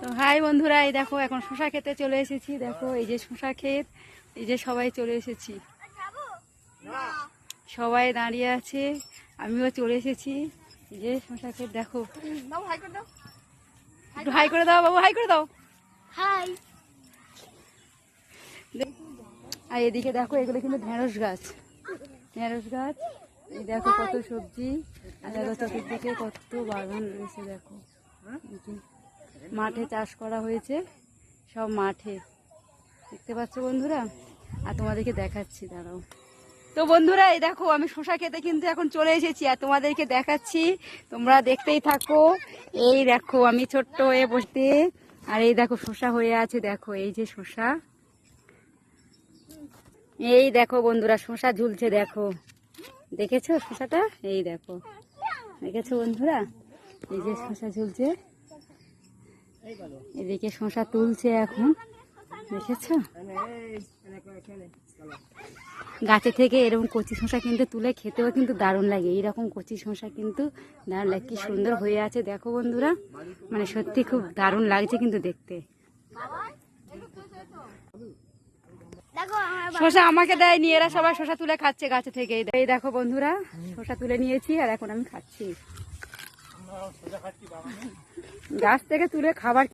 তো হাই বন্ধুরা, এই দেখো এখন শশা খেতে চলে এসেছি। দেখো এই যে শশা ক্ষেত, এই যে সবাই চলে এসেছি, সবাই দাঁড়িয়ে আছে, আমিও চলে এসেছি। এই যে শশা ক্ষেত দেখো, একটু হাই করে দাও বাবু, হাই করে দাও। হাই। আর এদিকে দেখো এগুলো কিন্তু ঢেঁড়স গাছ, ঢেঁড়স গাছ। এই দেখো কত সবজি, আর দেখো চতুর্দিকে কত বাগান রয়েছে। দেখো মাঠে চাষ করা হয়েছে, সব মাঠে দেখতে পাচ্ছ বন্ধুরা। আর তোমাদেরকে দেখাচ্ছি, দাঁড়াও। তো বন্ধুরা এই দেখো আমি শশা খেতে কিন্তু এখন চলে এসেছি, আর তোমাদেরকে দেখাচ্ছি, তোমরা দেখতেই থাকো। এই দেখো আমি ছোট্ট হয়ে বসতে, আর এই দেখো শশা হয়ে আছে। দেখো এই যে শশা, এই দেখো বন্ধুরা শশা ঝুলছে। দেখো, দেখেছো শশাটা? এই দেখো, দেখেছো বন্ধুরা? এই যে শশা ঝুলছে, এদিকে শশা তুলছে এখন, দেখেছো? গাছে থেকে এরকম কচি শশা কিন্তু তুলে খেতেও কিন্তু দারুণ লাগে। এইরকম কচি শশা কিন্তু দারুণ লাগে, কি সুন্দর হয়ে আছে দেখো বন্ধুরা, মানে সত্যি খুব দারুণ লাগছে কিন্তু দেখতে। শশা আমাকে দেয়নি, এরা সবাই শশা তুলে খাচ্ছে গাছে থেকে। এই দেখো বন্ধুরা শশা তুলে নিয়েছি, আর এখন আমি খাচ্ছি। গাছ থেকে তুলে খাবার